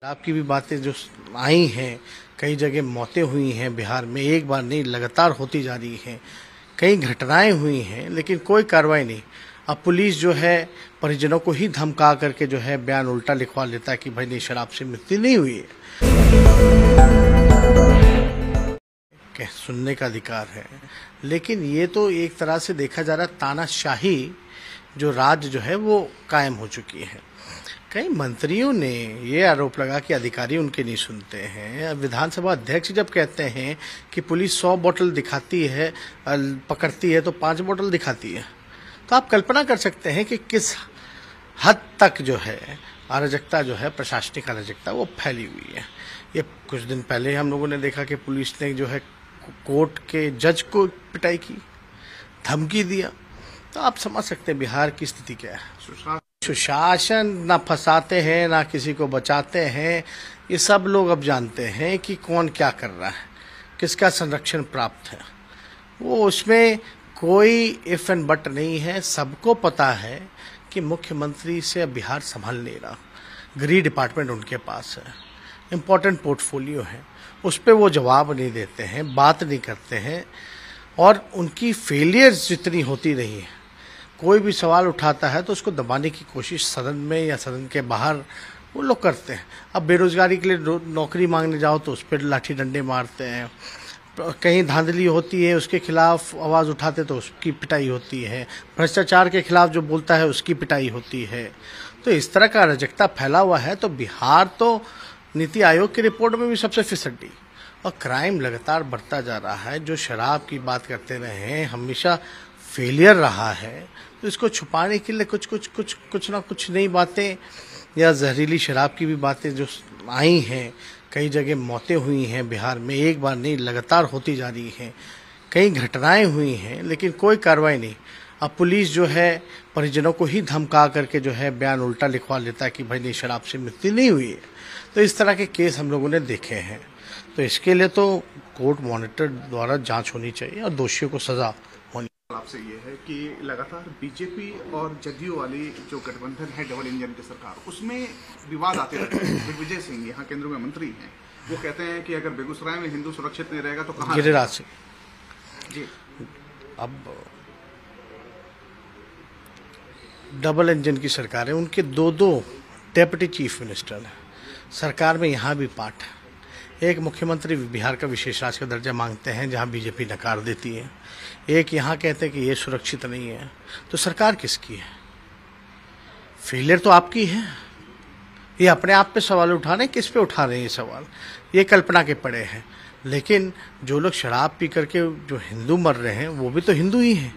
आपकी भी बातें जो आई हैं, कई जगह मौतें हुई हैं बिहार में, एक बार नहीं लगातार होती जा रही हैं। कई घटनाएं हुई हैं लेकिन कोई कार्रवाई नहीं। अब पुलिस जो है परिजनों को ही धमका करके जो है बयान उल्टा लिखवा लेता है कि भाई नहीं, शराब से मृत्यु नहीं हुई है। सुनने का अधिकार है, लेकिन ये तो एक तरह से देखा जा रहा है तानाशाही जो राज्य जो है वो कायम हो चुकी है। कई मंत्रियों ने ये आरोप लगा कि अधिकारी उनके नहीं सुनते हैं। विधानसभा अध्यक्ष जब कहते हैं कि पुलिस 100 बोतल दिखाती है, पकड़ती है तो 5 बोतल दिखाती है, तो आप कल्पना कर सकते हैं कि किस हद तक जो है अराजकता जो है, प्रशासनिक अराजकता वो फैली हुई है। ये कुछ दिन पहले हम लोगों ने देखा कि पुलिस ने जो है कोर्ट के जज को पिटाई की, धमकी दिया। तो आप समझ सकते हैं बिहार की स्थिति क्या है। सुशासन ना फंसाते हैं ना किसी को बचाते हैं। ये सब लोग अब जानते हैं कि कौन क्या कर रहा है, किसका संरक्षण प्राप्त है। वो उसमें कोई इफ एंड बट नहीं है। सबको पता है कि मुख्यमंत्री से अब बिहार संभाल नहीं रहा। गृह डिपार्टमेंट उनके पास है, इम्पोर्टेंट पोर्टफोलियो है, उस पर वो जवाब नहीं देते हैं, बात नहीं करते हैं। और उनकी फेलियर्स जितनी होती रही है, कोई भी सवाल उठाता है तो उसको दबाने की कोशिश सदन में या सदन के बाहर वो लोग करते हैं। अब बेरोजगारी के लिए नौकरी मांगने जाओ तो उस पर लाठी डंडे मारते हैं। कहीं धांधली होती है उसके खिलाफ आवाज़ उठाते तो उसकी पिटाई होती है। भ्रष्टाचार के खिलाफ जो बोलता है उसकी पिटाई होती है। तो इस तरह का अराजकता फैला हुआ है। तो बिहार तो नीति आयोग की रिपोर्ट में भी सबसे फिसड्डी, और क्राइम लगातार बढ़ता जा रहा है। जो शराब की बात करते रहे हैं, हमेशा फेलियर रहा है। तो इसको छुपाने के लिए कुछ ना कुछ नई बातें, या जहरीली शराब की भी बातें जो आई हैं, कई जगह मौतें हुई हैं बिहार में, एक बार नहीं लगातार होती जा रही हैं। कई घटनाएं हुई हैं लेकिन कोई कार्रवाई नहीं। अब पुलिस जो है परिजनों को ही धमका करके जो है बयान उल्टा लिखवा लेता है कि भाई नहीं, शराब से मृत्यु नहीं हुई है। तो इस तरह के केस हम लोगों ने देखे हैं। तो इसके लिए तो कोर्ट मॉनिटर द्वारा जांच होनी चाहिए और दोषियों को सजा होनी। आपसे ये है कि लगातार बीजेपी और जदयू वाली जो गठबंधन है डबल इंजन की सरकार, उसमें विवाद आते रहते हैं। दिग्विजय सिंह यहाँ केंद्र में मंत्री हैं, वो कहते हैं कि अगर बेगूसराय में हिंदू सुरक्षित नहीं रहेगा तो कहाँ गिरिराज सिंह जी। अब डबल इंजन की सरकार है, उनके दो डेप्यूटी चीफ मिनिस्टर हैं सरकार में। यहाँ भी पार्ट है। एक मुख्यमंत्री बिहार का विशेष राज्य का दर्जा मांगते हैं जहाँ बीजेपी नकार देती है। एक यहाँ कहते हैं कि ये सुरक्षित नहीं है। तो सरकार किसकी है? फेलियर तो आपकी है। ये अपने आप पे सवाल उठा रहे हैं, किस पे उठा रहे हैं ये सवाल? ये कल्पना के पड़े हैं। लेकिन जो लोग शराब पी करके जो हिंदू मर रहे हैं वो भी तो हिंदू ही हैं।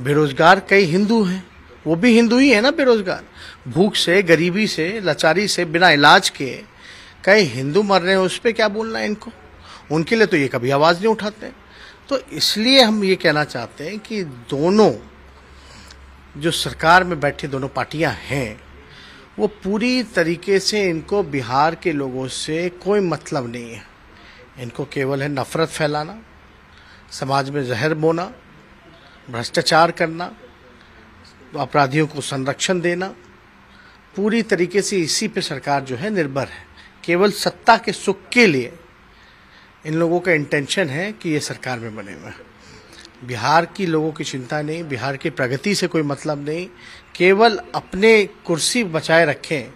बेरोजगार कई हिंदू हैं, वो भी हिंदू ही है ना बेरोजगार। भूख से, गरीबी से, लाचारी से, बिना इलाज के कई हिंदू मर रहे हैं, उस पर क्या बोलना है इनको? उनके लिए तो ये कभी आवाज़ नहीं उठाते। तो इसलिए हम ये कहना चाहते हैं कि दोनों जो सरकार में बैठी दोनों पार्टियां हैं, वो पूरी तरीके से, इनको बिहार के लोगों से कोई मतलब नहीं है। इनको केवल है नफरत फैलाना, समाज में जहर बोना, भ्रष्टाचार करना, अपराधियों को संरक्षण देना। पूरी तरीके से इसी पे सरकार जो है निर्भर है। केवल सत्ता के सुख के लिए इन लोगों का इंटेंशन है कि ये सरकार में बने हुए हैं। बिहार की लोगों की चिंता नहीं, बिहार की प्रगति से कोई मतलब नहीं। केवल अपने कुर्सी बचाए रखें